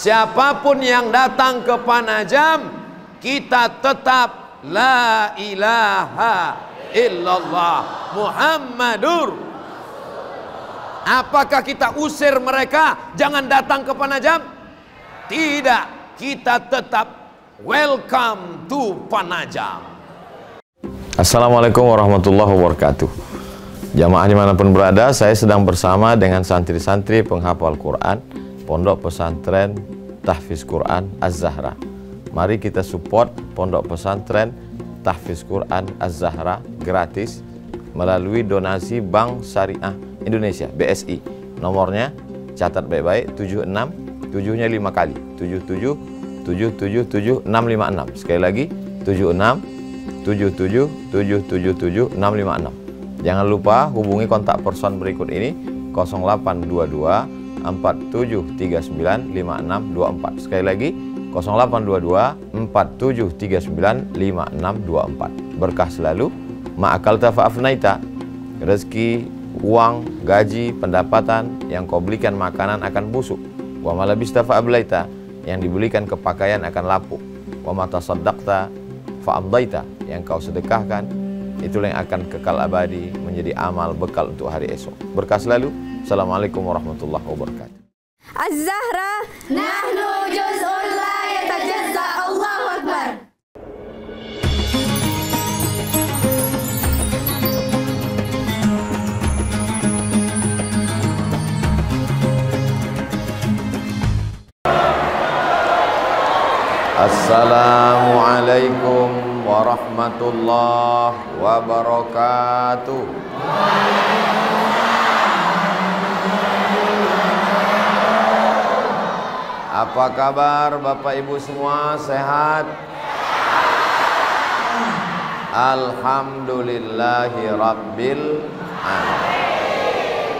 siapapun yang datang ke Panajam, kita tetap la ilaha illallah Muhammadur. Apakah kita usir mereka jangan datang ke Panajam? Tidak, kita tetap welcome to Panajam. Assalamualaikum warahmatullahi wabarakatuh. Jamaah dimanapun berada, saya sedang bersama dengan santri-santri penghafal Quran Pondok Pesantren Tahfiz Quran Az-Zahra. Mari kita support Pondok Pesantren Tahfiz Quran Az-Zahra gratis melalui donasi Bank Syariah Indonesia (BSI). Nomornya catat baik-baik, 76 7-nya 5 kali, 77 777 656. Sekali lagi 76 77 777 656. Jangan lupa hubungi kontak person berikut ini 0822 4739 5624. Sekali lagi 0822 4739 5624. Berkah selalu, ma'akalta fa'afnaita. Rezeki, uang, gaji, pendapatan yang kau belikan makanan akan busuk. Wa malabista fa'ablaita, yang dibelikan kepakaian akan lapuk. Wa mata saddaqta fa'amdaita, yang kau sedekahkan itulah yang akan kekal abadi menjadi amal bekal untuk hari esok. Berkah selalu. Assalamualaikum warahmatullahi wabarakatuh. Az-Zahra nahnu juz'un la yatajazza. Allahu Akbar. Assalamualaikum warahmatullahi wabarakatuh. Apa kabar Bapak Ibu semua, sehat? Alhamdulillahi Rabbil Alamin.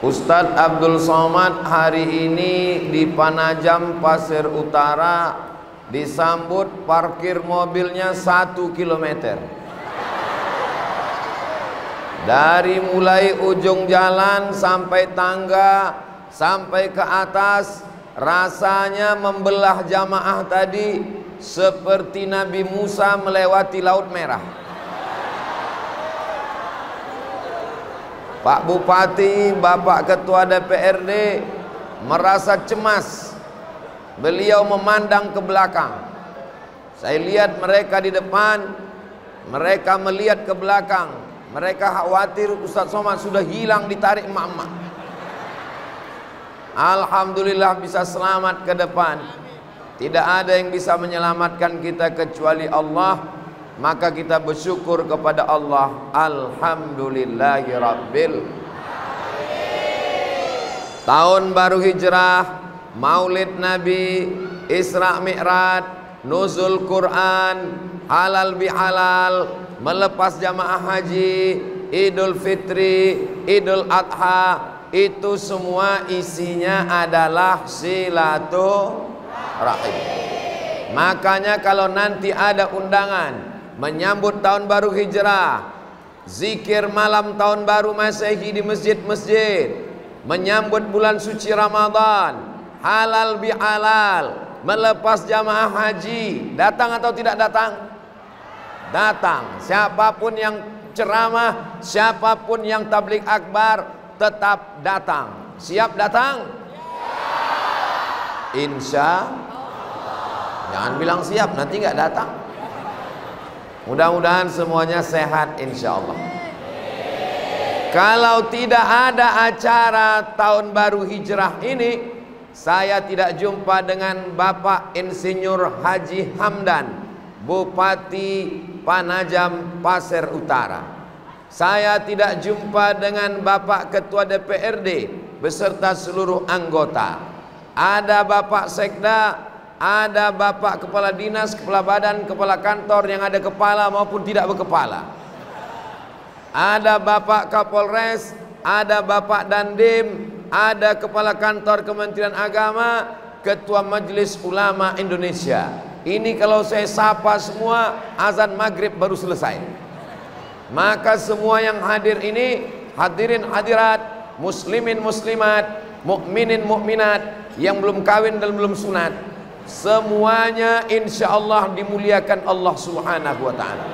Ustadz Abdul Somad hari ini di Panajam Pasir Utara disambut parkir mobilnya 1 kilometer. Dari mulai ujung jalan sampai tangga sampai ke atas, rasanya membelah jamaah tadi seperti Nabi Musa melewati Laut Merah. Pak Bupati, Bapak Ketua DPRD merasa cemas. Beliau memandang ke belakang. Saya lihat mereka di depan, mereka melihat ke belakang. Mereka khawatir Ustadz Somad sudah hilang ditarik emak-emak. Alhamdulillah bisa selamat ke depan. Tidak ada yang bisa menyelamatkan kita kecuali Allah. Maka kita bersyukur kepada Allah. Alhamdulillahi Rabbil Alamin. Tahun baru hijrah, Maulid Nabi, Isra Mi'raj, Nuzul Quran, halal bihalal, melepas jamaah haji, Idul Fitri, Idul Adha, itu semua isinya adalah silaturahim. Makanya kalau nanti ada undangan menyambut tahun baru hijrah, zikir malam tahun baru Masehi di masjid-masjid, menyambut bulan suci Ramadan, halal bihalal, melepas jamaah haji, datang atau tidak datang? Datang. Siapapun yang ceramah, siapapun yang tabligh akbar, tetap datang. Siap datang? Insya Allah. Jangan bilang siap, nanti nggak datang. Mudah-mudahan semuanya sehat insya Allah. Kalau tidak ada acara tahun baru hijrah ini, saya tidak jumpa dengan Bapak Insinyur Haji Hamdan, Bupati Panajam Pasir Utara. Saya tidak jumpa dengan Bapak Ketua DPRD beserta seluruh anggota. Ada Bapak Sekda, ada Bapak Kepala Dinas, Kepala Badan, Kepala Kantor yang ada kepala maupun tidak berkepala. Ada Bapak Kapolres, ada Bapak Dandim, ada Kepala Kantor Kementerian Agama, Ketua Majelis Ulama Indonesia. Ini kalau saya sapa semua, azan maghrib baru selesai. Maka semua yang hadir ini, hadirin hadirat, muslimin muslimat, mukminin mukminat yang belum kawin dan belum sunat, semuanya insya Allah dimuliakan Allah Subhanahu wa ta'ala.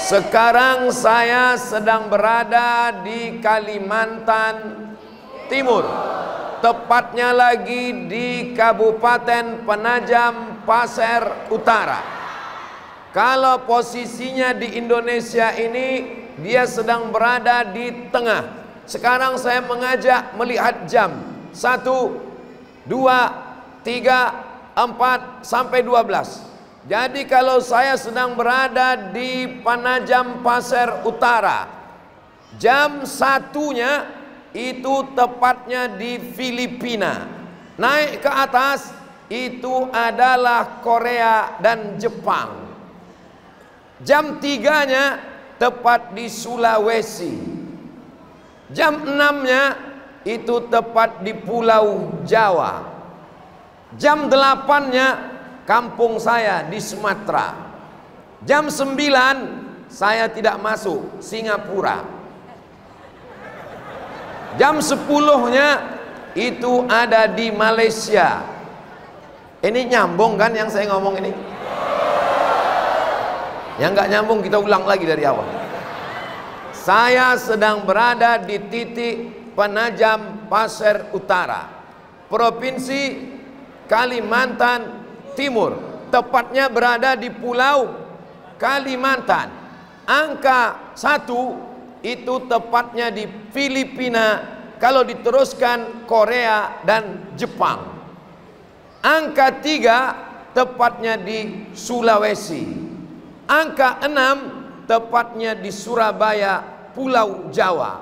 Sekarang saya sedang berada di Kalimantan Timur, tepatnya lagi di Kabupaten Penajam Pasir Utara. Kalau posisinya di Indonesia ini, dia sedang berada di tengah. Sekarang saya mengajak melihat jam 1, 2, 3, 4 sampai 12. Jadi kalau saya sedang berada di Penajam Pasir Utara, jam 1-nya itu tepatnya di Filipina. Naik ke atas itu adalah Korea dan Jepang. Jam 3-nya tepat di Sulawesi. Jam 6-nya itu tepat di Pulau Jawa. Jam 8-nya kampung saya di Sumatera. Jam 9 saya tidak masuk, Singapura. Jam 10-nya itu ada di Malaysia. Ini nyambung kan yang saya ngomong ini? Yang nggak nyambung kita ulang lagi dari awal. Saya sedang berada di titik Penajam Pasir Utara, Provinsi Kalimantan Timur, tepatnya berada di Pulau Kalimantan. Angka 1 itu tepatnya di Filipina, kalau diteruskan Korea dan Jepang. Angka 3 tepatnya di Sulawesi. Angka 6 tepatnya di Surabaya, Pulau Jawa.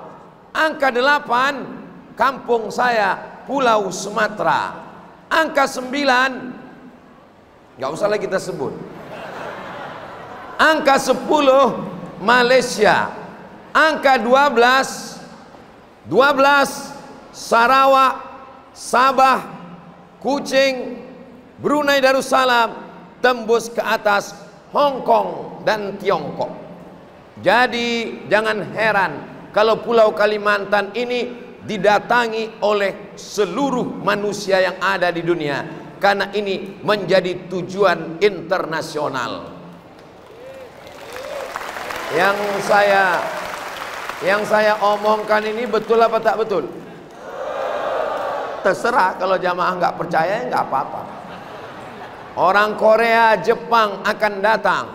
Angka 8 kampung saya, Pulau Sumatera. Angka 9 nggak usah lagi kita sebut. Angka 10 Malaysia. Angka 12 Sarawak, Sabah, Kuching, Brunei Darussalam, tembus ke atas Hong Kong dan Tiongkok. Jadi jangan heran kalau Pulau Kalimantan ini didatangi oleh seluruh manusia yang ada di dunia, karena ini menjadi tujuan internasional. Yang saya omongkan ini betul apa tak betul? Terserah, kalau jamaah nggak percaya nggak apa-apa. Orang Korea, Jepang akan datang,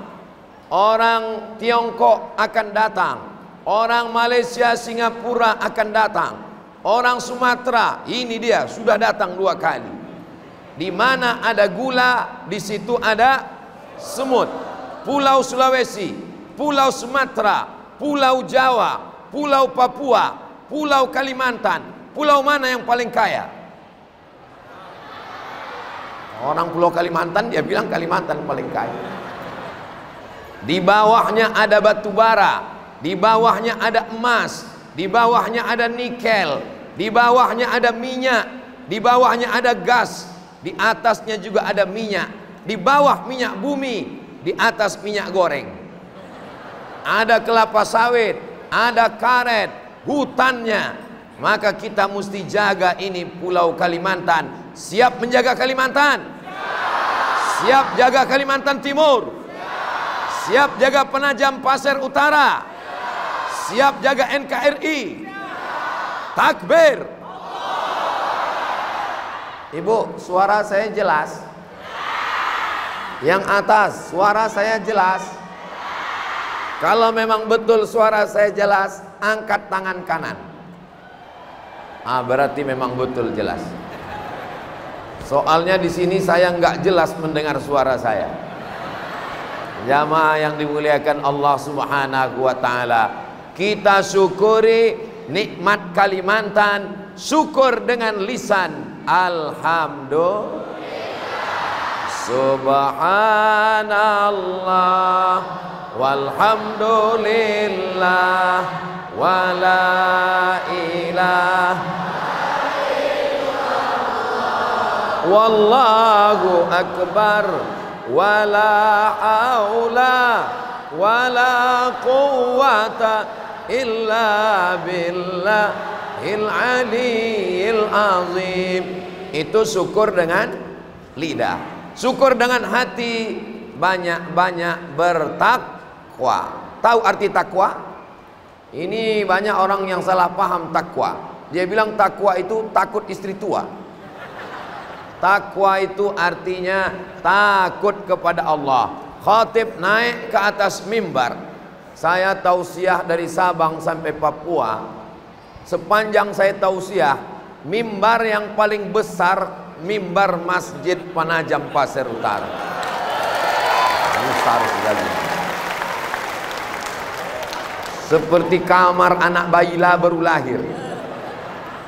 orang Tiongkok akan datang, orang Malaysia, Singapura akan datang, orang Sumatera, ini dia sudah datang 2 kali. Di mana ada gula, di situ ada semut. Pulau Sulawesi, Pulau Sumatera, Pulau Jawa, Pulau Papua, Pulau Kalimantan, pulau mana yang paling kaya? Orang Pulau Kalimantan dia bilang Kalimantan paling kaya. Di bawahnya ada batu bara, di bawahnya ada emas, di bawahnya ada nikel, di bawahnya ada minyak, di bawahnya ada gas, di atasnya juga ada minyak, di bawah minyak bumi, di atas minyak goreng. Ada kelapa sawit, ada karet, hutannya. Maka kita mesti jaga ini Pulau Kalimantan. Siap menjaga Kalimantan? Siap jaga Kalimantan Timur? Siap jaga Penajam Pasir Utara? Siap jaga NKRI? Takbir! Ibu, suara saya jelas? Yang atas, suara saya jelas? Kalau memang betul suara saya jelas, angkat tangan kanan. Berarti memang betul jelas. Soalnya di sini saya nggak jelas mendengar suara saya. Jamaah yang dimuliakan Allah Subhanahu wa ta'ala, kita syukuri nikmat Kalimantan, syukur dengan lisan alhamdulillah, subhanallah, walhamdulillah, wala ilaha wallahu akbar, wala haula wala quwwata illa aliyil azim. Itu syukur dengan lidah. Syukur dengan hati, banyak-banyak bertakwa. Tahu arti takwa? Ini banyak orang yang salah paham takwa. Dia bilang takwa itu takut istri tua. Takwa itu artinya takut kepada Allah. Khatib naik ke atas mimbar. Saya tausiah dari Sabang sampai Papua. Sepanjang saya tausiah, mimbar yang paling besar mimbar Masjid Panajam Pasir Utara. Besar sekali. Seperti kamar anak bayi baru lahir.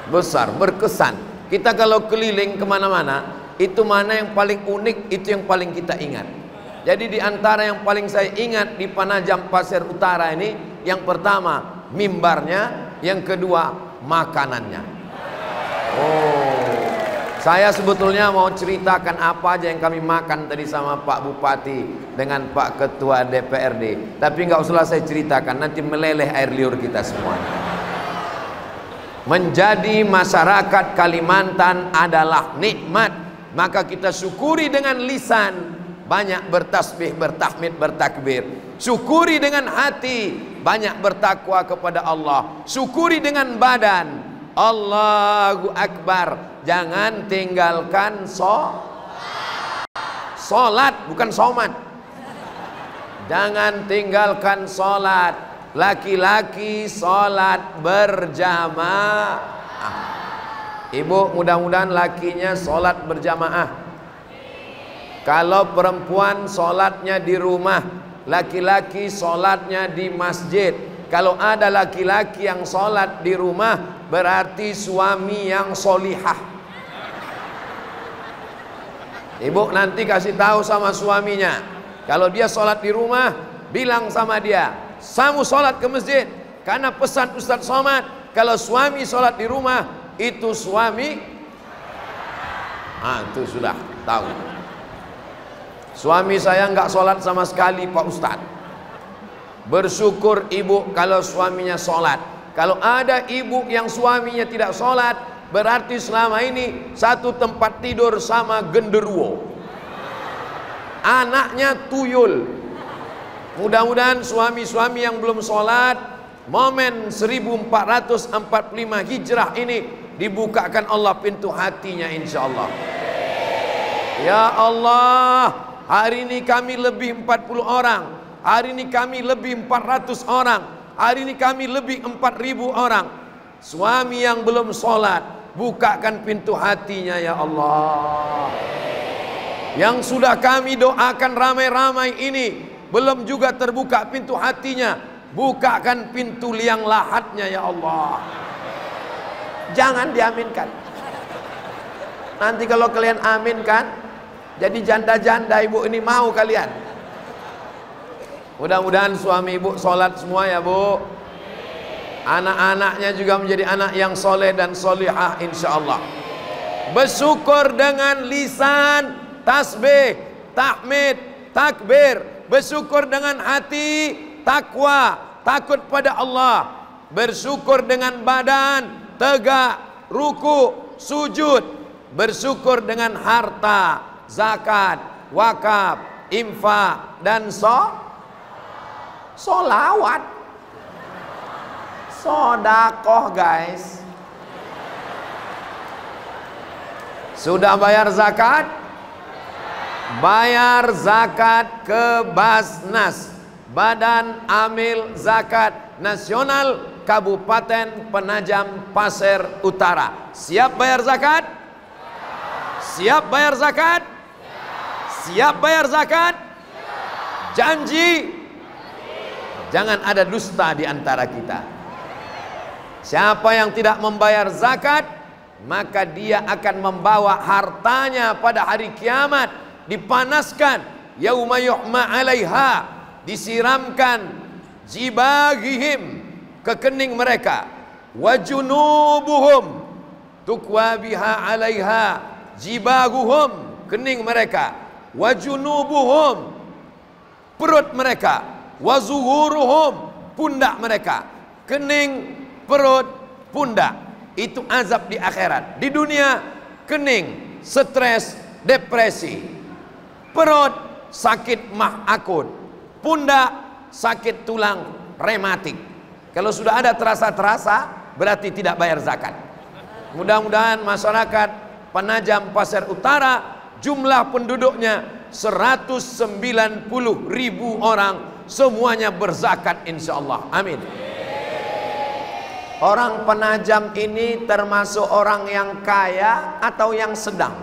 Besar, berkesan. Kita kalau keliling kemana-mana, itu mana yang paling unik, itu yang paling kita ingat. Jadi di antara yang paling saya ingat di Panajam Pasir Utara ini, yang pertama mimbarnya, yang kedua makanannya. Oh, saya sebetulnya mau ceritakan apa aja yang kami makan tadi sama Pak Bupati dengan Pak Ketua DPRD, tapi nggak usah saya ceritakan, nanti meleleh air liur kita semua. Menjadi masyarakat Kalimantan adalah nikmat, maka kita syukuri dengan lisan, banyak bertasbih, bertahmid, bertakbir. Syukuri dengan hati, banyak bertakwa kepada Allah. Syukuri dengan badan, Allahu Akbar. Jangan tinggalkan solat, bukan somat. Jangan tinggalkan solat. Laki-laki solat berjamaah. Ibu, mudah-mudahan lakinya solat berjamaah. Kalau perempuan solatnya di rumah, laki-laki solatnya di masjid. Kalau ada laki-laki yang solat di rumah, berarti suami yang solihah. Ibu nanti kasih tahu sama suaminya, kalau dia solat di rumah, bilang sama dia, kamu sholat ke masjid, karena pesan Ustadz Somad, kalau suami sholat di rumah, itu suami, itu sudah tahu. Suami saya nggak sholat sama sekali Pak Ustadz. Bersyukur ibu kalau suaminya sholat. Kalau ada ibu yang suaminya tidak sholat, berarti selama ini satu tempat tidur sama genderuwo, anaknya tuyul. Mudah-mudahan suami-suami yang belum sholat, momen 1445 hijrah ini dibukakan Allah pintu hatinya insya Allah. Ya Allah, hari ini kami lebih 40 orang, hari ini kami lebih 400 orang, hari ini kami lebih 4000 orang. Suami yang belum sholat, bukakan pintu hatinya ya Allah. Yang sudah kami doakan ramai-ramai ini, belum juga terbuka pintu hatinya, bukakan pintu liang lahatnya ya Allah. Jangan diaminkan. Nanti kalau kalian aminkan, jadi janda-janda ibu ini mau kalian. Mudah-mudahan suami ibu sholat semua ya bu. Anak-anaknya juga menjadi anak yang soleh dan solihah insya Allah. Bersyukur dengan lisan, tasbih, tahmid, takbir. Bersyukur dengan hati, takwa, takut pada Allah. Bersyukur dengan badan, tegak, ruku, sujud. Bersyukur dengan harta, zakat, wakaf, infak, dan solawat, sodakoh guys. Sudah bayar zakat? Bayar zakat ke Basnas, Badan Amil Zakat Nasional Kabupaten Penajam Pasir Utara. Siap bayar zakat? Siap bayar zakat? Siap bayar zakat? Janji? Jangan ada dusta di antara kita. Siapa yang tidak membayar zakat, maka dia akan membawa hartanya pada hari kiamat, dipanaskan, yauma yuhma 'alaiha, disiramkan jibagihim, ke kening mereka, wa junubuhum tukwa biha 'alaiha, jibaguhum, kening mereka, wa junubuhum, perut mereka, wa zuhuruhum, pundak mereka, kening, perut, pundak. itu azab di akhirat. Di dunia kening, stres, depresi, perut sakit mah akut, pundak sakit tulang rematik. Kalau sudah ada terasa-terasa, berarti tidak bayar zakat. Mudah-mudahan masyarakat Penajam Pasir Utara jumlah penduduknya 190.000 orang, semuanya berzakat insyaallah. Amin. Orang Penajam ini termasuk orang yang kaya atau yang sedang?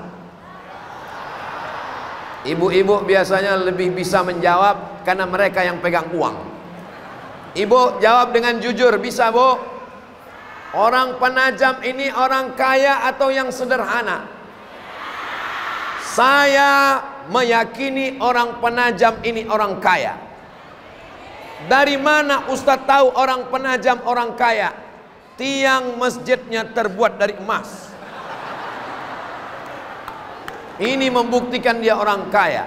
Ibu-ibu biasanya lebih bisa menjawab karena mereka yang pegang uang. Ibu jawab dengan jujur, bisa Bu? Orang Penajam ini orang kaya atau yang sederhana? Saya meyakini orang Penajam ini orang kaya. Dari mana Ustadz tahu orang Penajam orang kaya? Tiang masjidnya terbuat dari emas. Ini membuktikan dia orang kaya.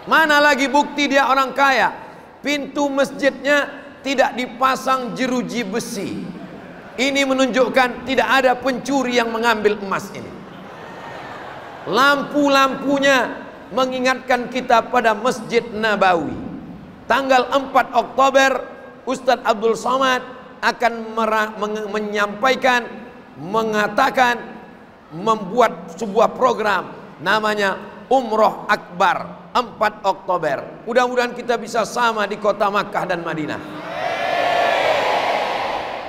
Mana lagi bukti dia orang kaya? Pintu masjidnya tidak dipasang jeruji besi. Ini menunjukkan tidak ada pencuri yang mengambil emas ini. Lampu-lampunya mengingatkan kita pada Masjid Nabawi. Tanggal 4 Oktober Ustadz Abdul Somad akan menyampaikan, mengatakan, membuat sebuah program namanya Umroh Akbar 4 Oktober. Mudah-mudahan kita bisa sama di kota Makkah dan Madinah.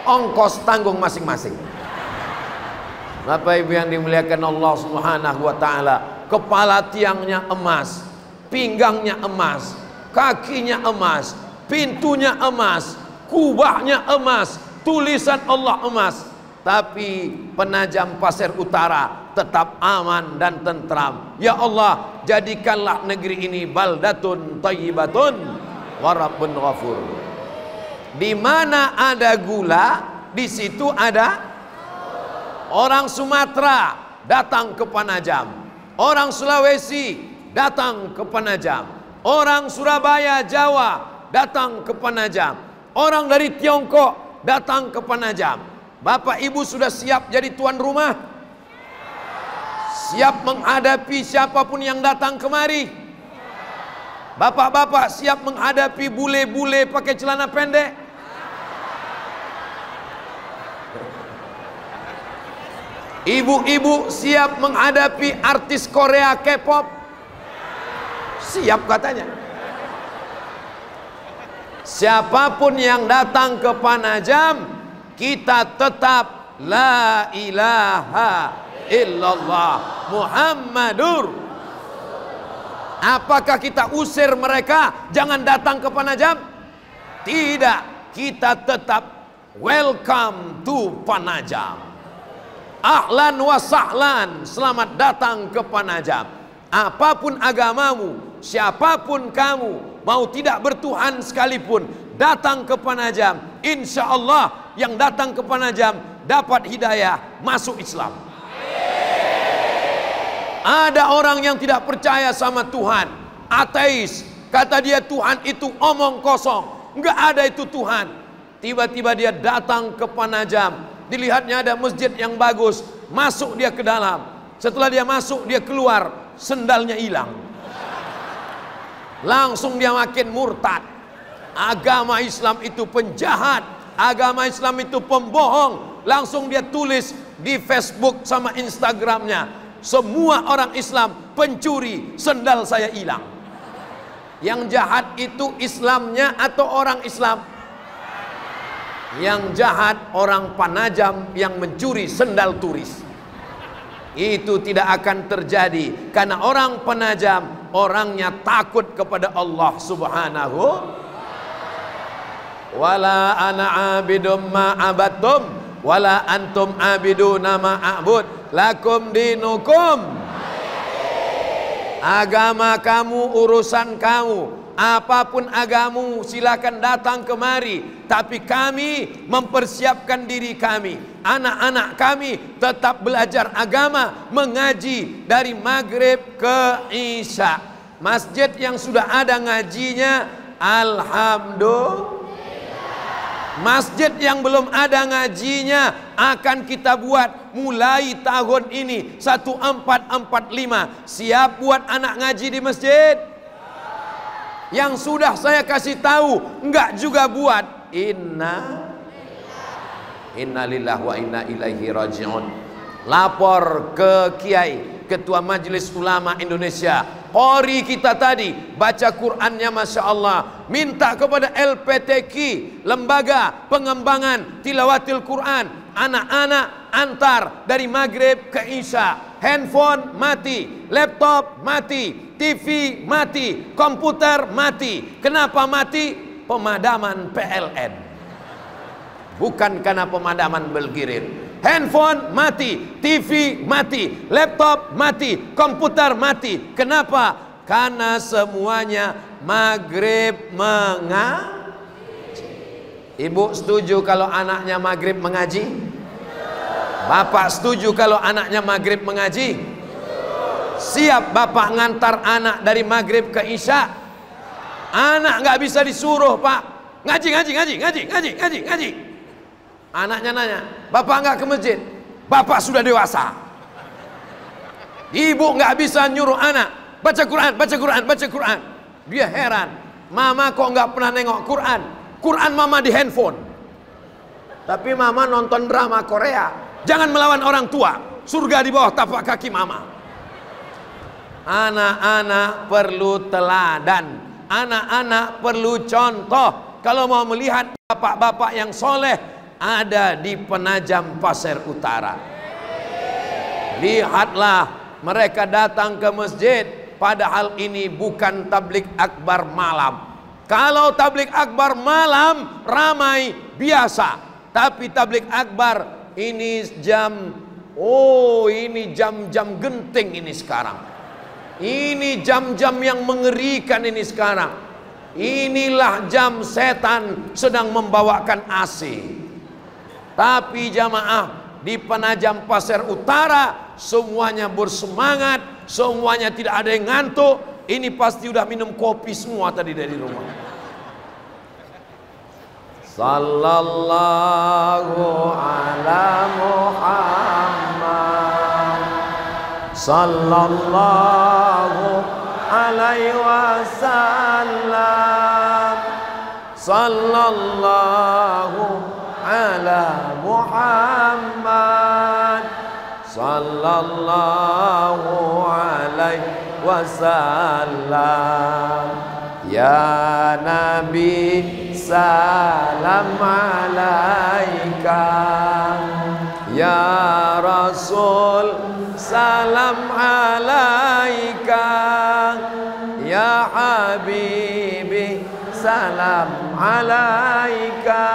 Ongkos tanggung masing-masing. Bapak Ibu yang dimuliakan Allah Subhanahu wa taala, kepala tiangnya emas, pinggangnya emas, kakinya emas, pintunya emas, kubahnya emas, tulisan Allah emas. Tapi Penajam Pasir Utara tetap aman dan tentram. Ya Allah, jadikanlah negeri ini baldatun thayyibatun wa rabbun ghafur. Di mana ada gula, di situ ada. Orang Sumatera datang ke Penajam, orang Sulawesi datang ke Penajam, orang Surabaya, Jawa datang ke Penajam, orang dari Tiongkok datang ke Penajam. Bapak Ibu sudah siap jadi tuan rumah? Siap menghadapi siapapun yang datang kemari? Bapak-bapak siap menghadapi bule-bule pakai celana pendek? Ibu-ibu siap menghadapi artis Korea K-pop? Siap katanya. Siapapun yang datang ke Penajam, kita tetap la ilaha illallah Muhammadur. Apakah kita usir mereka jangan datang ke Penajam? Tidak, kita tetap welcome to Penajam. Ahlan wa sahlan, selamat datang ke Penajam. Apapun agamamu, siapapun kamu, mau tidak bertuhan sekalipun, datang ke Penajam. Insya Allah yang datang ke Penajam dapat hidayah masuk Islam. Ada orang yang tidak percaya sama Tuhan, ateis, kata dia Tuhan itu omong kosong, nggak ada itu Tuhan. Tiba-tiba dia datang ke Penajam, dilihatnya ada masjid yang bagus, masuk dia ke dalam. Setelah dia masuk, dia keluar, sendalnya hilang. Langsung dia makin murtad. Agama Islam itu penjahat, agama Islam itu pembohong. Langsung dia tulis di Facebook sama Instagramnya, semua orang Islam pencuri, sendal saya hilang. Yang jahat itu Islamnya atau orang Islam? Yang jahat orang Penajam yang mencuri sendal turis. Itu tidak akan terjadi karena orang Penajam orangnya takut kepada Allah Subhanahu. Wala ana abidum ma abattum wala antum abiduna ma a'bud lakum dinukum. Agama kamu urusan kamu. Apapun agamu silakan datang kemari, tapi kami mempersiapkan diri kami. Anak-anak kami tetap belajar agama, mengaji dari maghrib ke isya. Masjid yang sudah ada ngajinya, alhamdulillah. Masjid yang belum ada ngajinya akan kita buat mulai tahun ini 1445. Siap buat anak ngaji di masjid? Yang sudah saya kasih tahu enggak juga buat. Inna lillahi wa inna ilaihi raji'un. Lapor ke Kiai Ketua Majelis Ulama Indonesia, qori kita tadi baca Qur'annya Masya Allah. Minta kepada LPTQ, Lembaga Pengembangan Tilawatil Quran, anak-anak antar dari maghrib ke isya. Handphone mati, laptop mati, TV mati, komputer mati. Kenapa mati? Pemadaman PLN, bukan karena pemadaman Belgirir. Handphone mati, TV mati, laptop mati, komputer mati. Kenapa? Karena semuanya maghrib mengaji. Ibu setuju kalau anaknya maghrib mengaji? Bapak setuju kalau anaknya maghrib mengaji? Siap bapak ngantar anak dari maghrib ke isya? Anak nggak bisa disuruh, Pak. Ngaji. Anaknya nanya, bapak nggak ke masjid? Bapak sudah dewasa. Ibu nggak bisa nyuruh anak baca Quran. Dia heran, mama kok nggak pernah nengok Quran? Quran mama di handphone. Tapi mama nonton drama Korea. Jangan melawan orang tua. Surga di bawah tapak kaki mama. Anak-anak perlu teladan. Anak-anak perlu contoh. Kalau mau melihat bapak-bapak yang soleh, ada di Penajam Pasir Utara. Lihatlah, mereka datang ke masjid, padahal ini bukan tablik akbar malam. Kalau tablik akbar malam ramai biasa, tapi tablik akbar ini ini jam-jam genting ini sekarang. Ini jam-jam yang mengerikan ini sekarang. Inilah jam setan sedang membawakan AC. Tapi jamaah di Penajam Pasir Utara semuanya bersemangat, semuanya tidak ada yang ngantuk. Ini pasti udah minum kopi semua tadi dari rumah. Sallallahu ala Muhammad, sallallahu alaihi wasallam, sallallahu ala Muhammad, sallallahu alaihi wasallam. Ya Nabi salam alaika, ya Rasul salam alaika, ya Habibi salam alaika,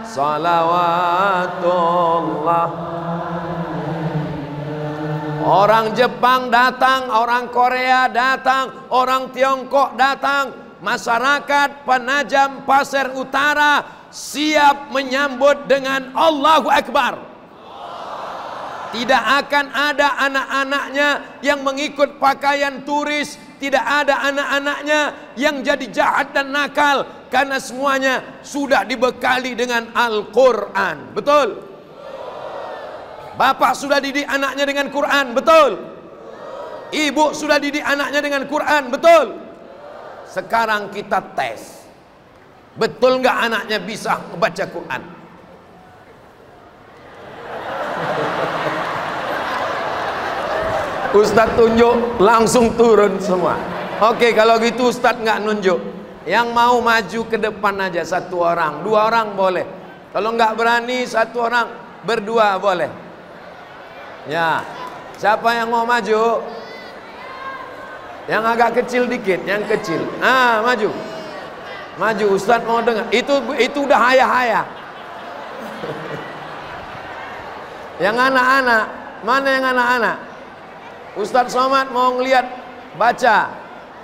salawatullah. Orang Jepang datang, orang Korea datang, orang Tiongkok datang. Masyarakat Penajam Pasir Utara siap menyambut dengan Allahu Akbar. Tidak akan ada anak-anaknya yang mengikut pakaian turis. Tidak ada anak-anaknya yang jadi jahat dan nakal. Karena semuanya sudah dibekali dengan Al-Quran. Betul? Bapak sudah didik anaknya dengan Quran, betul? Ibu sudah didik anaknya dengan Quran, betul? Sekarang kita tes. Betul nggak anaknya bisa membaca Quran? Ustadz tunjuk, langsung turun semua. Oke, kalau gitu Ustadz nggak nunjuk. Yang mau maju ke depan aja satu orang, dua orang boleh. Kalau nggak berani satu orang, berdua boleh. Ya, siapa yang mau maju? Yang agak kecil dikit, yang kecil. Maju. Maju, Ustadz mau dengar. Itu udah haya-haya. Yang anak-anak, mana yang anak-anak? Ustadz Somad mau ngelihat baca.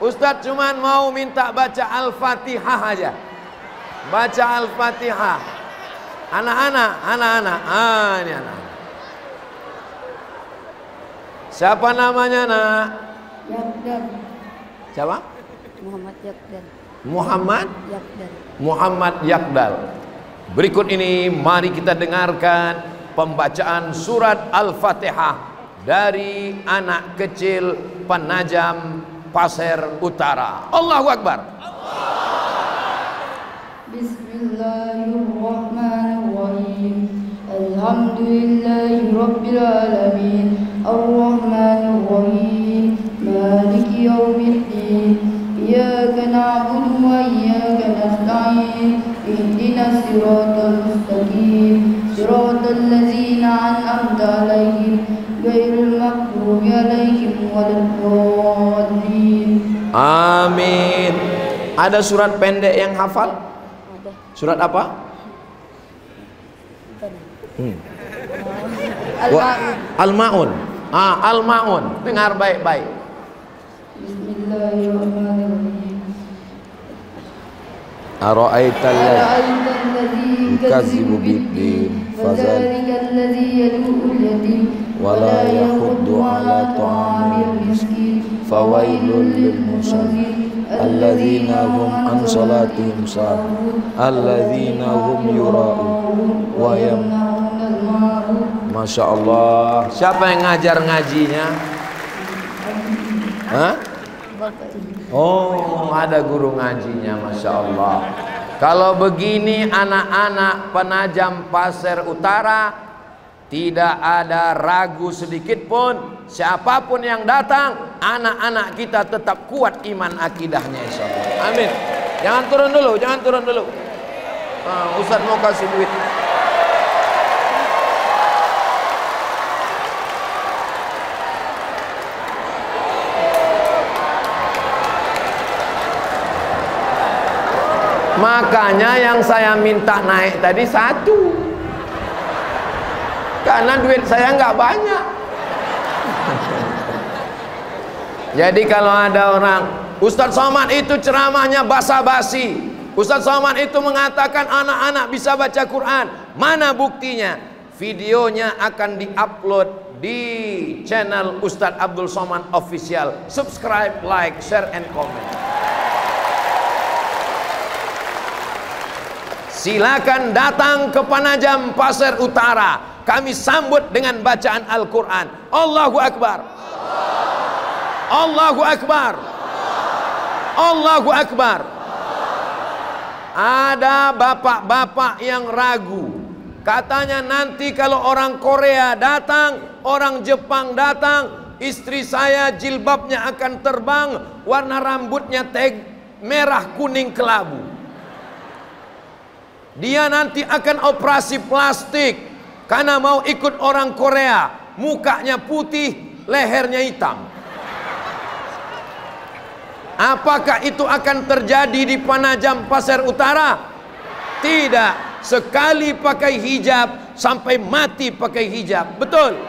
Ustadz cuman mau minta baca Al-Fatihah aja. Baca Al-Fatihah. Anak-anak. Ini anak. Siapa namanya, nak? Yakdal. Siapa? Muhammad Yakdal. Muhammad? Yakdal. Muhammad Yakdal. Berikut ini mari kita dengarkan pembacaan surat Al-Fatihah dari anak kecil Penajam Pasir Utara. Allahu Akbar. Bismillahirrahmanirrahim. Alhamdulillahi Rabbil Alamin. Ar-Rahmanir-Rahim. Maliki yaumiddin. Iyyaka na'budu wa iyyaka nasta'in. Ihdinas siratal mustaqim. Siratal ladzina an'amta 'alaihim ghairil maghdubi 'alaihim waladdallin. Amin. Ada surat pendek yang hafal? Surat apa? Al-Ma'un. Al-Ma'un. Dengar baik-baik. Bismillahirrahmanirrahim. Ara'aital ladzi yukadzibu bid-din fadzalika alladzi yad'ul yatim wa la yahuddu 'ala ta'amil miskin fawailul lil musallin alladzina hum an salatihim sahun alladzina hum yura'un wa yamna'unal ma'ruf. Masya Allah. Siapa yang ngajar ngajinya? Hah? Oh, ada guru ngajinya. Masya Allah. Kalau begini anak-anak Penajam Pasir Utara, tidak ada ragu sedikit pun, siapapun yang datang, anak-anak kita tetap kuat iman akidahnya, insya Allah. Amin. Jangan turun dulu, jangan turun dulu. Ustaz mau kasih duit. Makanya yang saya minta naik tadi satu, karena duit saya nggak banyak. Jadi kalau ada orang, Ustadz Somad itu ceramahnya basa-basi, Ustadz Somad itu mengatakan anak-anak bisa baca Quran, mana buktinya? Videonya akan diupload di channel Ustadz Abdul Somad Official. Subscribe, like, share, and comment. Silakan datang ke Penajam Pasir Utara. Kami sambut dengan bacaan Al-Quran. Allahu Akbar. Allahu Akbar. Allahu Akbar. Ada bapak-bapak yang ragu. Katanya nanti kalau orang Korea datang, orang Jepang datang, istri saya jilbabnya akan terbang, warna rambutnya merah kuning kelabu. Dia nanti akan operasi plastik karena mau ikut orang Korea. Mukanya putih, lehernya hitam. Apakah itu akan terjadi di Penajam Pasir Utara? Tidak. Sekali pakai hijab sampai mati pakai hijab. Betul.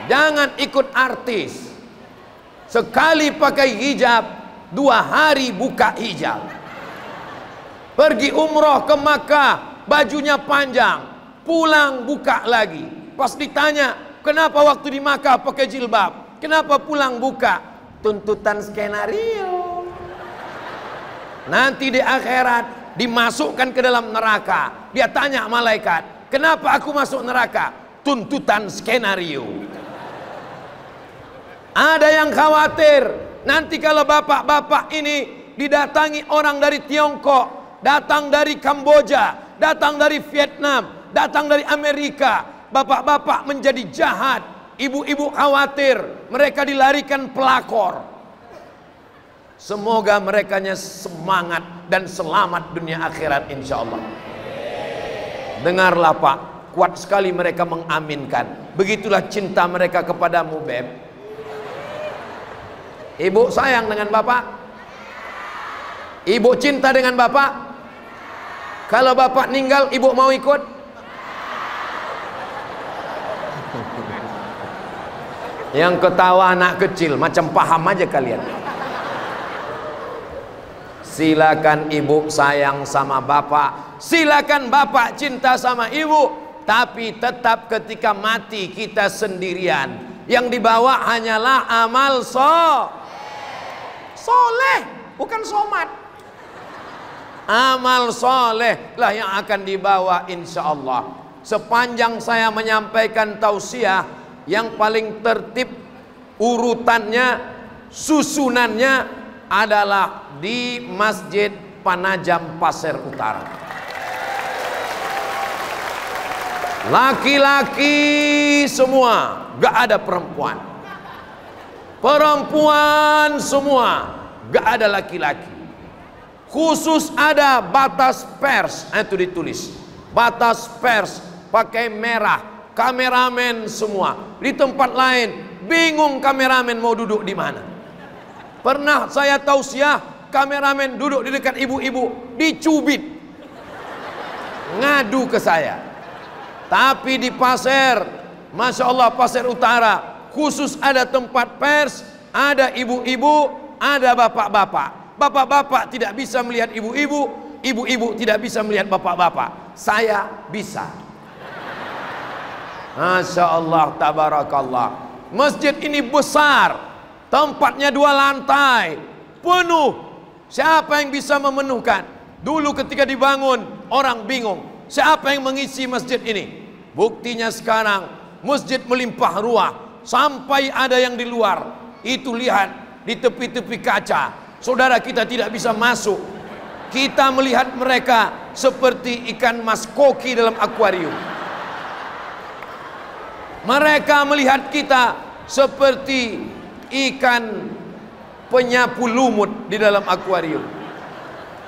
Jangan ikut artis. Sekali pakai hijab, 2 hari buka hijab. Pergi umroh ke Makkah, bajunya panjang, pulang buka lagi. Pas ditanya, kenapa waktu di Makkah pakai jilbab, kenapa pulang buka? Tuntutan skenario. Nanti di akhirat dimasukkan ke dalam neraka. Dia tanya malaikat, kenapa aku masuk neraka? Tuntutan skenario. Ada yang khawatir, nanti kalau bapak-bapak ini didatangi orang dari Tiongkok, datang dari Kamboja, datang dari Vietnam, datang dari Amerika, bapak-bapak menjadi jahat, ibu-ibu khawatir, mereka dilarikan pelakor. Semoga merekanya semangat dan selamat dunia akhirat insya Allah. Dengarlah Pak, kuat sekali mereka mengaminkan. Begitulah cinta mereka kepadamu, Beb. Ibu sayang dengan bapak, ibu cinta dengan bapak. Kalau bapak meninggal, ibu mau ikut? Yang ketawa anak kecil, macam paham aja kalian. Silakan ibu sayang sama bapak, silakan bapak cinta sama ibu, tapi tetap ketika mati kita sendirian. Yang dibawa hanyalah amal soleh, bukan somat. amal soleh lah yang akan dibawa insya Allah. Sepanjang saya menyampaikan tausiah, yang paling tertib urutannya, susunannya adalah di Masjid Panajam Pasir Utara. Laki-laki semua, gak ada perempuan. Perempuan semua, gak ada laki-laki. Khusus ada batas pers, itu ditulis. Batas pers pakai merah, kameramen semua. Di tempat lain bingung kameramen mau duduk di mana. Pernah saya tausiah, kameramen duduk di dekat ibu-ibu, dicubit. Ngadu ke saya. Tapi di Pasir, Masya Allah, Pasir Utara, khusus ada tempat pers, ada ibu-ibu, ada bapak-bapak. Bapak-bapak tidak bisa melihat ibu-ibu, ibu-ibu tidak bisa melihat bapak-bapak. Saya bisa. Masya Allah, tabarakallah. Masjid ini besar, tempatnya 2 lantai, penuh. Siapa yang bisa memenuhkan? Dulu ketika dibangun, orang bingung, siapa yang mengisi masjid ini? Buktinya sekarang, masjid melimpah ruah. Sampai ada yang di luar itu lihat di tepi-tepi kaca, saudara kita tidak bisa masuk. Kita melihat mereka seperti ikan mas koki dalam akuarium. Mereka melihat kita seperti ikan penyapu lumut di dalam akuarium.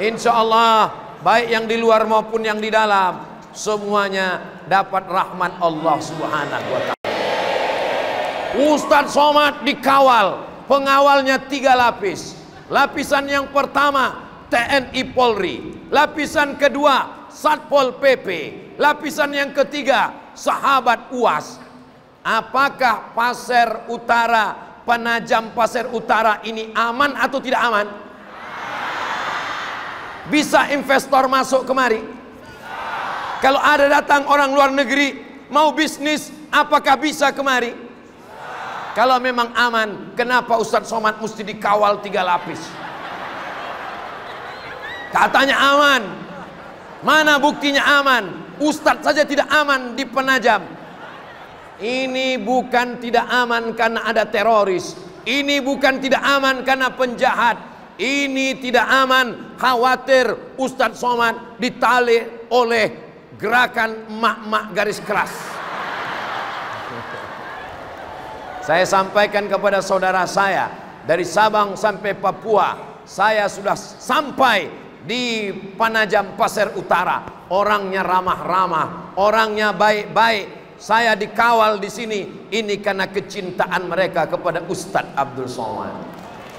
Insya Allah, baik yang di luar maupun yang di dalam, semuanya dapat rahmat Allah Subhanahu wa ta'ala. Ustadz Somad dikawal, pengawalnya 3 lapis. Lapisan yang pertama TNI Polri, lapisan kedua Satpol PP, lapisan yang ketiga sahabat UAS. Apakah Pasir Utara, Panajam Pasir Utara ini aman atau tidak aman? Bisa investor masuk kemari? Kalau ada datang orang luar negeri mau bisnis, apakah bisa kemari? Kalau memang aman, kenapa Ustadz Somad mesti dikawal 3 lapis? Katanya aman. Mana buktinya aman? Ustadz saja tidak aman di Penajam. Ini bukan tidak aman karena ada teroris. Ini bukan tidak aman karena penjahat. Ini tidak aman, khawatir Ustadz Somad ditali oleh gerakan emak-emak garis keras. Saya sampaikan kepada saudara saya, dari Sabang sampai Papua, saya sudah sampai di Panajam Pasir Utara. Orangnya ramah-ramah, orangnya baik-baik. Saya dikawal di sini, ini karena kecintaan mereka kepada Ustadz Abdul Somad.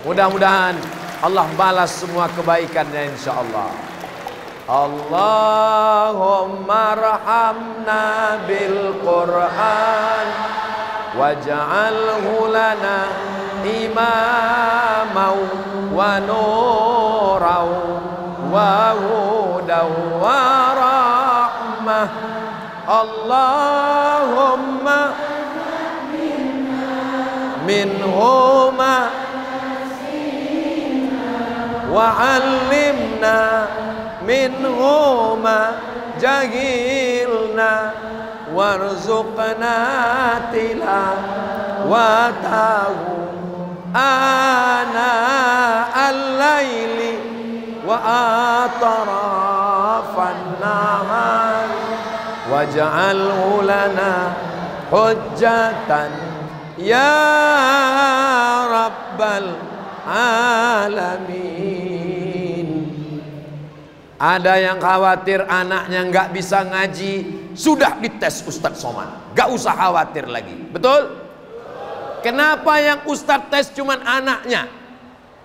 Mudah-mudahan Allah balas semua kebaikannya insya Allah. Allahumma arhamna bil Quran waj'alhu lana imaman wa nuran wa hudan wa rahmah. Allahumma minhuma wa 'allimna minhuma jahilna warzuqna tilawatahu ana al-laili wa atrafan nahar waj'alhu lana hujjatan ya rabbal alamin. Ada yang khawatir anaknya nggak bisa ngaji, sudah dites Ustadz Somad, nggak usah khawatir lagi. Betul? Kenapa yang Ustadz tes cuman anaknya,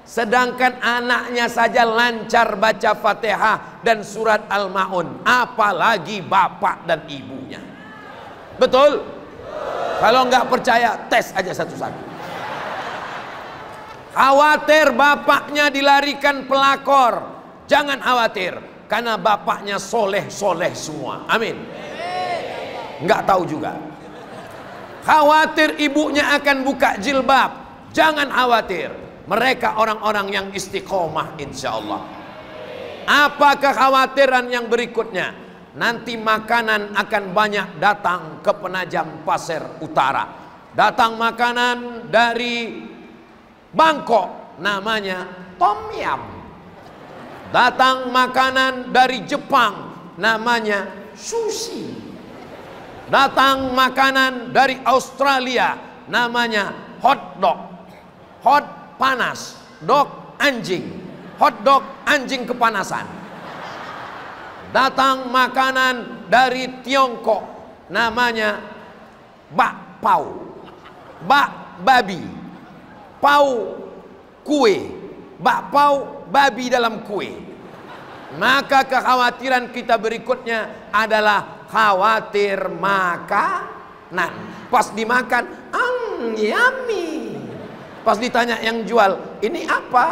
sedangkan anaknya saja lancar baca Fatihah dan surat Al-Maun, apalagi bapak dan ibunya? Betul? Kalau nggak percaya, tes aja satu-satu. Khawatir bapaknya dilarikan pelakor, jangan khawatir, karena bapaknya soleh-soleh semua. Amin. Nggak tahu juga. Khawatir ibunya akan buka jilbab, jangan khawatir. Mereka orang-orang yang istiqomah insya Allah. Apa kekhawatiran yang berikutnya? Nanti makanan akan banyak datang ke Penajam Pasir Utara. Datang makanan dari Bangkok, namanya Tom Yum. Datang makanan dari Jepang, namanya sushi. Datang makanan dari Australia, namanya hot dog. Hot panas, dog anjing. Hot dog anjing kepanasan. Datang makanan dari Tiongkok, namanya bakpao. Bak babi, pau kue, bakpao babi dalam kue. Maka kekhawatiran kita berikutnya adalah khawatir makanan. Pas dimakan, yummy. Pas ditanya yang jual, ini apa?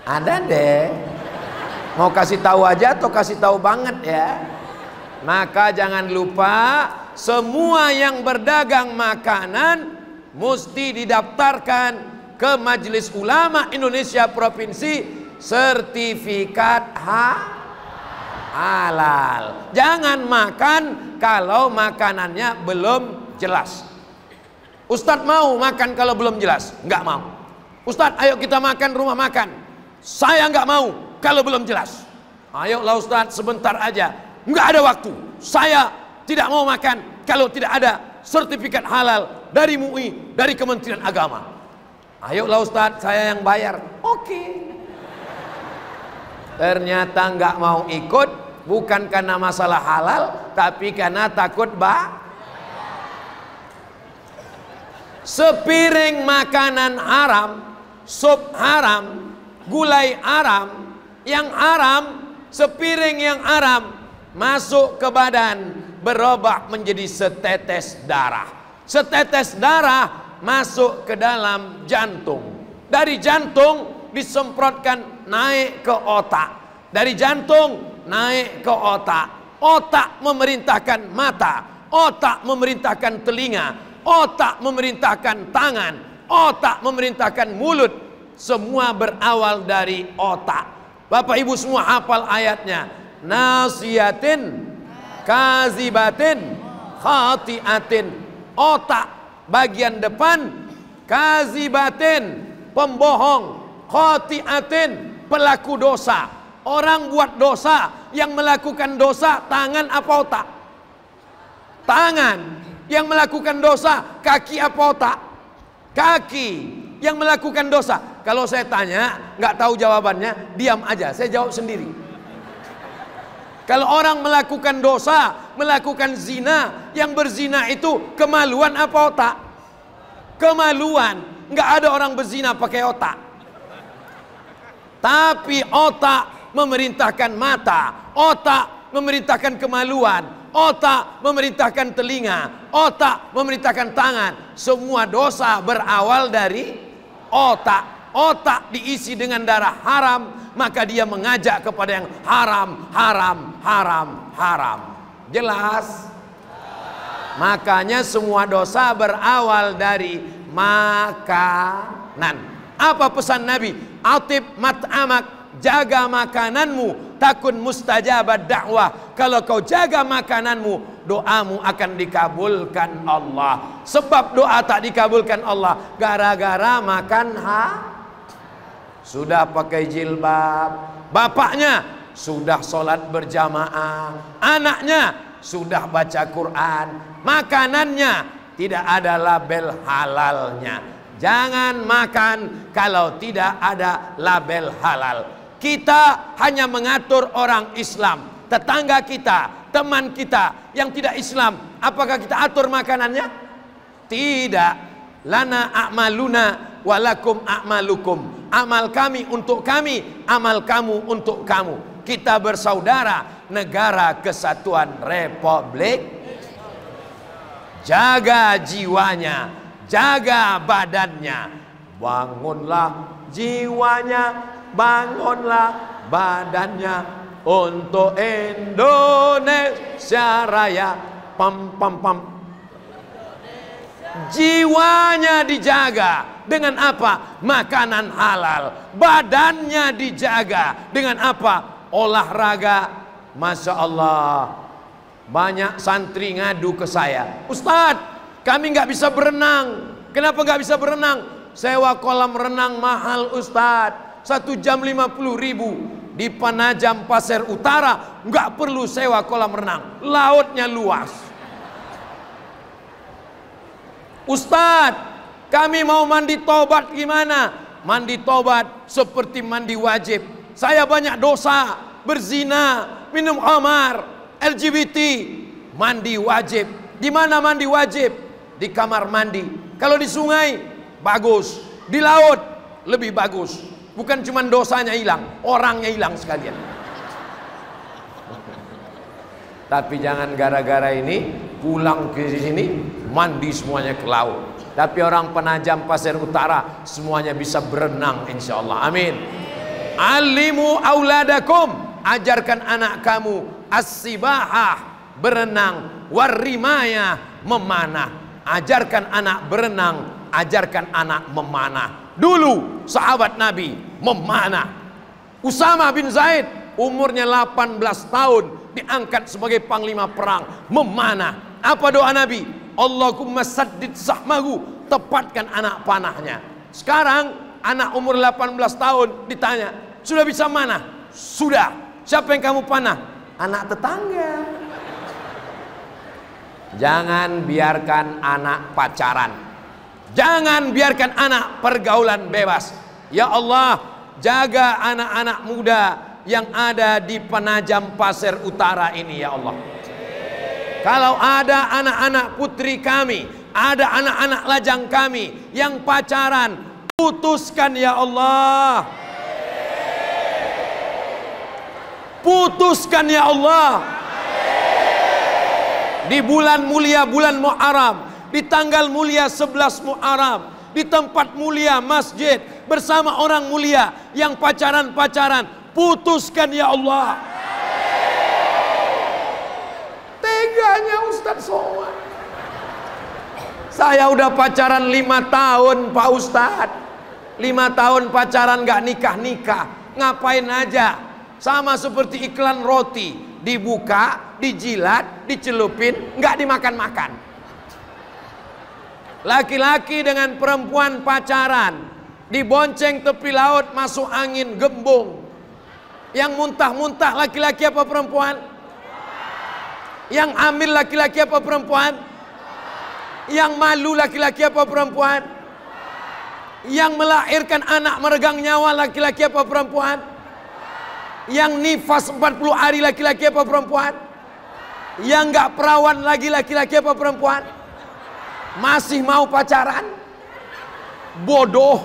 Ada deh. Mau kasih tahu aja atau kasih tahu banget ya? Maka jangan lupa, semua yang berdagang makanan mesti didaftarkan ke Majelis Ulama Indonesia Provinsi sertifikat halal. Jangan makan kalau makanannya belum jelas. Ustadz mau makan kalau belum jelas? Nggak mau. Ustadz, ayo kita makan rumah makan. Saya nggak mau kalau belum jelas. Ayolah Ustadz, sebentar aja. Nggak ada waktu. Saya tidak mau makan kalau tidak ada sertifikat halal dari MUI, dari Kementerian Agama. Ayolah Ustadz, saya yang bayar. Oke. Ternyata nggak mau ikut, bukan karena masalah halal, tapi karena takut sepiring makanan haram, sup haram, gulai haram, yang haram, sepiring yang haram masuk ke badan, berubah menjadi setetes darah. Setetes darah masuk ke dalam jantung. Dari jantung disemprotkan naik ke otak. Dari jantung naik ke otak. Otak memerintahkan mata, otak memerintahkan telinga, otak memerintahkan tangan, otak memerintahkan mulut. Semua berawal dari otak. Bapak Ibu semua hafal ayatnya. Nasiyatin, kazibatin, khati'atin. Otak bagian depan, kazibatin, pembohong, khati'atin, pelaku dosa. Orang buat dosa, yang melakukan dosa tangan apa otak? Tangan. Yang melakukan dosa kaki apa otak? Kaki. Yang melakukan dosa, kalau saya tanya nggak tahu jawabannya, diam aja, saya jawab sendiri. Kalau orang melakukan dosa, melakukan zina, yang berzina itu kemaluan apa otak? Kemaluan. Nggak ada orang berzina pakai otak. Tapi otak memerintahkan mata, otak memerintahkan kemaluan, otak memerintahkan telinga, otak memerintahkan tangan. Semua dosa berawal dari otak. Otak diisi dengan darah haram, maka dia mengajak kepada yang haram, haram, haram, haram. Jelas? Makanya semua dosa berawal dari makanan. Apa pesan Nabi? Atib mat'amak, jaga makananmu, takun mustajabad dakwah. Kalau kau jaga makananmu, doamu akan dikabulkan Allah. Sebab doa tak dikabulkan Allah gara-gara makan sudah pakai jilbab, bapaknya sudah sholat berjamaah, anaknya sudah baca Quran, makanannya tidak ada label halalnya. Jangan makan kalau tidak ada label halal. Kita hanya mengatur orang Islam, tetangga kita, teman kita yang tidak Islam, apakah kita atur makanannya? Tidak. Lana a'maluna walakum a'malukum. Amal kami untuk kami, amal kamu untuk kamu. Kita bersaudara, negara kesatuan Republik. Jaga jiwanya, jaga badannya. Bangunlah jiwanya, bangunlah badannya untuk Indonesia Raya. Pam pam pam. Jiwanya dijaga, Dengan apa? Makanan halal. Badannya dijaga. Dengan apa? Olahraga. Masya Allah. Banyak santri ngadu ke saya, Ustadz, kami nggak bisa berenang. Kenapa nggak bisa berenang? Sewa kolam renang mahal Ustadz, 1 jam 50.000. Di Penajam Pasir Utara nggak perlu sewa kolam renang, lautnya luas. Ustadz, kami mau mandi tobat gimana? Mandi tobat seperti mandi wajib. Saya banyak dosa, berzina, minum khamar, LGBT. Mandi wajib. Di mana mandi wajib? Di kamar mandi. Kalau di sungai bagus, di laut lebih bagus. Bukan cuma dosanya hilang, orangnya hilang sekalian. Tapi jangan gara-gara ini pulang ke sini mandi semuanya ke laut. Tapi orang Penajam Pasir Utara semuanya bisa berenang insyaallah. Amin. Alimu auladakum, ajarkan anak kamu as-sibahah, berenang, warimaya, memanah. Ajarkan anak berenang, ajarkan anak memanah. Dulu sahabat Nabi memanah. Usama bin Zaid umurnya 18 tahun diangkat sebagai panglima perang, memanah. Apa doa Nabi? Allahumma saddid sahmahu, tepatkan anak panahnya. Sekarang anak umur 18 tahun ditanya, sudah bisa manah? Sudah. Siapa yang kamu panah? Anak tetangga. Jangan biarkan anak pacaran. Jangan biarkan anak pergaulan bebas. Ya Allah, jaga anak-anak muda yang ada di Penajam Pasir Utara ini ya Allah. Kalau ada anak-anak putri kami, ada anak-anak lajang kami yang pacaran, putuskan ya Allah. Putuskan ya Allah. Di bulan mulia bulan Muharram, di tanggal mulia 11 Muharram, di tempat mulia masjid bersama orang mulia yang pacaran-pacaran, putuskan ya Allah. Teganya Ustadz Somad. Saya udah pacaran 5 tahun Pak Ustadz. 5 tahun pacaran gak nikah-nikah. Ngapain aja? Sama seperti iklan roti, dibuka, dijilat, dicelupin, nggak dimakan-makan. Laki-laki dengan perempuan pacaran, dibonceng tepi laut, masuk angin, gembung. Yang muntah-muntah laki-laki apa perempuan? Yang hamil laki-laki apa perempuan? Yang malu laki-laki apa perempuan? Yang melahirkan anak meregang nyawa laki-laki apa perempuan? Yang nifas 40 hari laki-laki apa perempuan? Yang nggak perawan lagi laki-laki apa perempuan? Masih mau pacaran? Bodoh.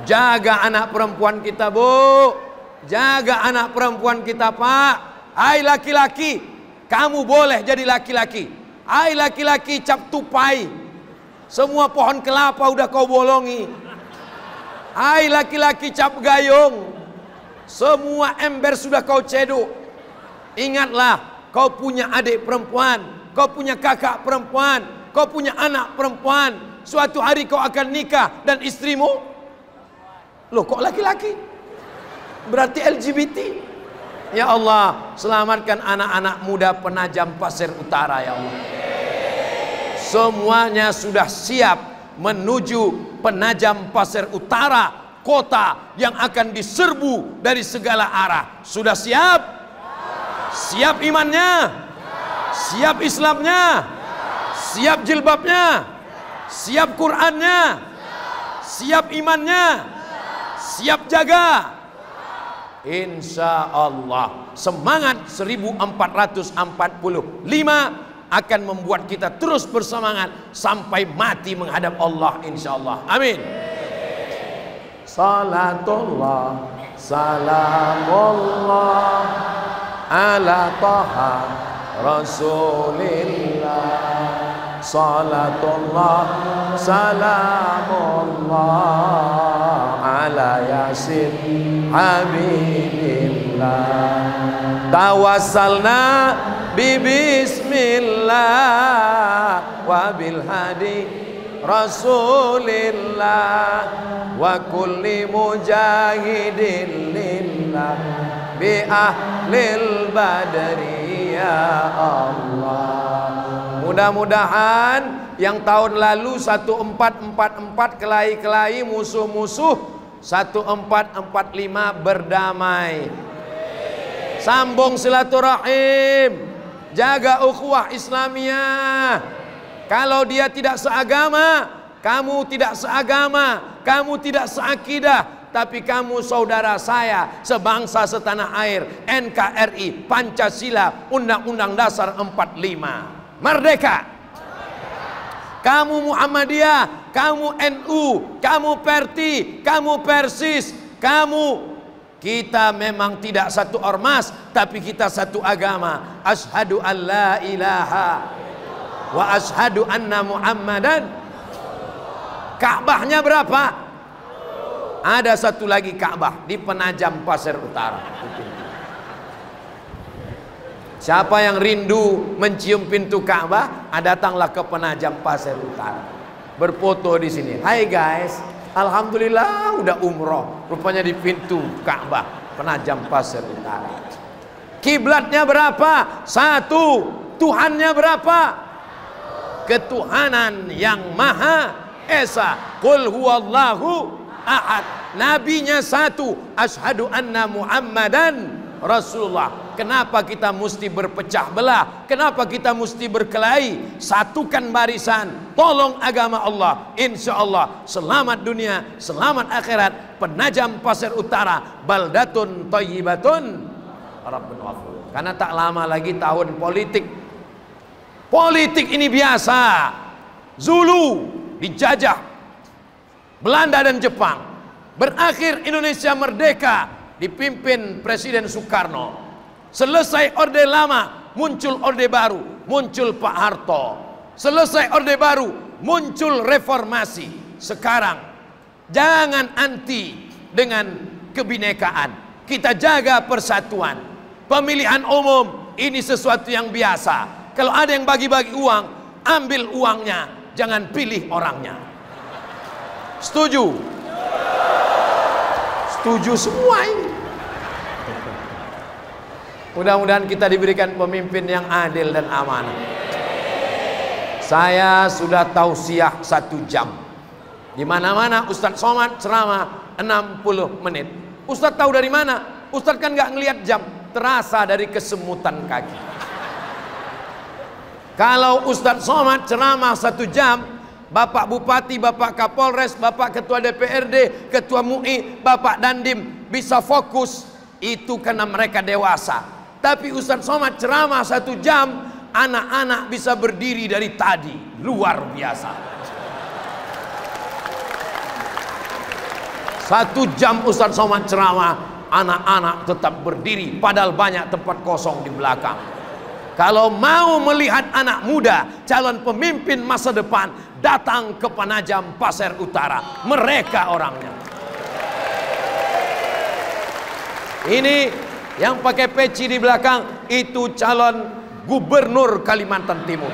Jaga anak perempuan kita, Bu. Jaga anak perempuan kita, Pak. Hai laki-laki, kamu boleh jadi laki-laki. Hai laki-laki cap tupai, semua pohon kelapa udah kau bolongi. Hai laki-laki cap gayung, semua ember sudah kau ceduk. Ingatlah, kau punya adik perempuan, kau punya kakak perempuan, kau punya anak perempuan. Suatu hari kau akan nikah dan istrimu, loh kok laki-laki? Berarti LGBT. Ya Allah, selamatkan anak-anak muda Penajam Pasir Utara ya Allah. Semuanya sudah siap menuju Penajam Pasir Utara, kota yang akan diserbu dari segala arah. Sudah siap? Siap imannya? Siap Islamnya? Siap jilbabnya? Siap Qurannya? Siap imannya? Siap jaga? Insya Allah. Semangat 1445 akan membuat kita terus bersemangat sampai mati menghadap Allah insya Allah. Amin. Salatullah salamullah ala taha rasulillah. Salatullah salamullah ala yasin habibillah. Tawassalna bi bismillah wa bil hadi Rasulillah wa kulli mujahidin lillah bi ahlil badri ya Allah. Mudah-mudahan yang tahun lalu 1444 kelahi-kelahi musuh-musuh 1445 berdamai. Sambung silaturahim, jaga ukhuwah Islamiyah. Kalau dia tidak seagama, kamu tidak seagama, kamu tidak seakidah, tapi kamu saudara saya, sebangsa setanah air, NKRI, Pancasila, Undang-Undang Dasar 45. Merdeka! Kamu Muhammadiyah, kamu NU, kamu Perti, kamu Persis, kamu, kita memang tidak satu ormas, tapi kita satu agama. Asyhadu an la ilaha wa asyhadu anna Muhammadan. Ka'bahnya berapa? Ada satu lagi Ka'bah di Penajam Pasir Utara. Siapa yang rindu mencium pintu Ka'bah, datanglah ke Penajam Pasir Utara. Berfoto di sini. Hai guys, alhamdulillah udah umroh. Rupanya di pintu Ka'bah Penajam Pasir Utara. Kiblatnya berapa? Satu. Tuhannya berapa? Ketuhanan yang Maha Esa. Qul huwallahu ahad. Nabinya satu. Asyhadu anna Muhammadan Rasulullah. Kenapa kita mesti berpecah belah? Kenapa kita mesti berkelahi? Satukan barisan, tolong agama Allah. Insya Allah selamat dunia, selamat akhirat. Penajam Pasir Utara, baldatun thayyibatun rabbun ghafur. Karena tak lama lagi tahun politik. Politik ini biasa. Zulu dijajah Belanda dan Jepang. Berakhir Indonesia merdeka dipimpin Presiden Soekarno. Selesai Orde Lama, muncul Orde Baru, muncul Pak Harto. Selesai Orde Baru, muncul reformasi. Sekarang jangan anti dengan kebinekaan. Kita jaga persatuan. Pemilihan umum ini sesuatu yang biasa. Kalau ada yang bagi-bagi uang, ambil uangnya, jangan pilih orangnya. Setuju? Setuju semua ini. Mudah-mudahan kita diberikan pemimpin yang adil dan amanah. Saya sudah tausiah 1 jam. Di mana-mana Ustadz Somad ceramah 60 menit. Ustadz tahu dari mana? Ustadz kan nggak ngelihat jam, terasa dari kesemutan kaki. Kalau Ustadz Somad ceramah 1 jam, Bapak Bupati, Bapak Kapolres, Bapak Ketua DPRD, Ketua MUI, Bapak Dandim bisa fokus. Itu karena mereka dewasa. Tapi Ustadz Somad ceramah 1 jam, anak-anak bisa berdiri dari tadi. Luar biasa. 1 jam Ustadz Somad ceramah, anak-anak tetap berdiri. Padahal banyak tempat kosong di belakang. Kalau mau melihat anak muda, calon pemimpin masa depan, datang ke Penajam Pasir Utara. Mereka orangnya. Ini yang pakai peci di belakang, itu calon gubernur Kalimantan Timur.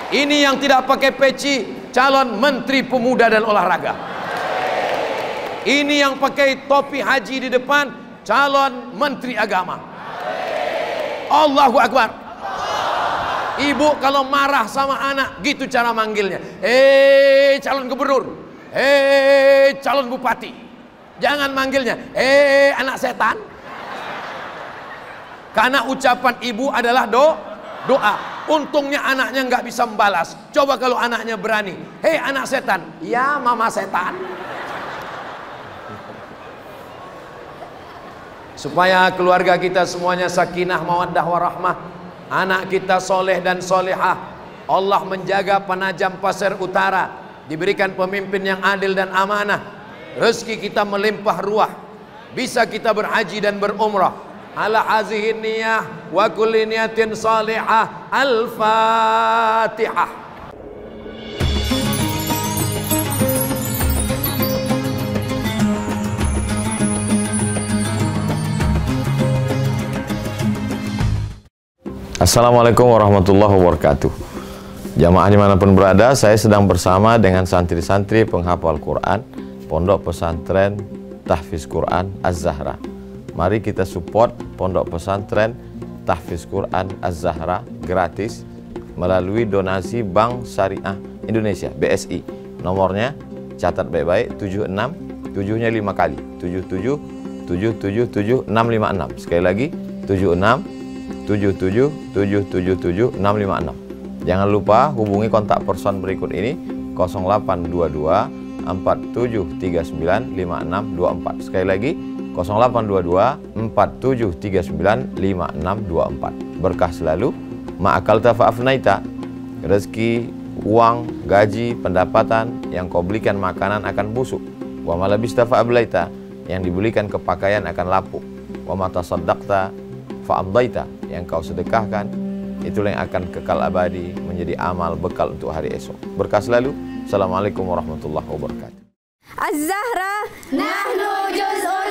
Ini yang tidak pakai peci, calon menteri pemuda dan olahraga. Ini yang pakai topi haji di depan, calon menteri agama. Allahu Akbar. Ibu kalau marah sama anak, gitu cara manggilnya. Calon gubernur, calon bupati. Jangan manggilnya anak setan. Karena ucapan ibu adalah doa. Untungnya anaknya nggak bisa membalas. Coba kalau anaknya berani, anak setan. Ya mama setan. Supaya keluarga kita semuanya sakinah, mawaddah, warahmah. Anak kita soleh dan solehah. Allah menjaga Penajam Pasir Utara. Diberikan pemimpin yang adil dan amanah. Rezeki kita melimpah ruah. Bisa kita berhaji dan berumrah. Ala hazihin niyah wa kulli niyatin salihah. Al-Fatihah. Assalamualaikum warahmatullahi wabarakatuh. Jamaah dimanapun berada, saya sedang bersama dengan santri-santri penghafal Quran Pondok Pesantren Tahfiz Quran Az-Zahra. Mari kita support Pondok Pesantren Tahfiz Quran Az-Zahra gratis melalui donasi Bank Syariah Indonesia (BSI). Nomornya catat baik-baik, 76 7-nya 5 kali, 77 777 656. Sekali lagi 76 77 777 656. Jangan lupa hubungi kontak person berikut ini 0822 4739 5624. Sekali lagi 0822 4739 5624. Berkah selalu, ma'akalta fa'afnaita. Rezeki, uang, gaji, pendapatan yang kau belikan makanan akan busuk. Wa malabista fa'ablaita, yang dibelikan kepakaian akan lapuk. Wa mata saddaqta fa'amdaita, yang kau sedekahkan itulah yang akan kekal abadi menjadi amal bekal untuk hari esok. Berkah selalu. Assalamualaikum warahmatullahi wabarakatuh. Az-Zahra nahnu juz'un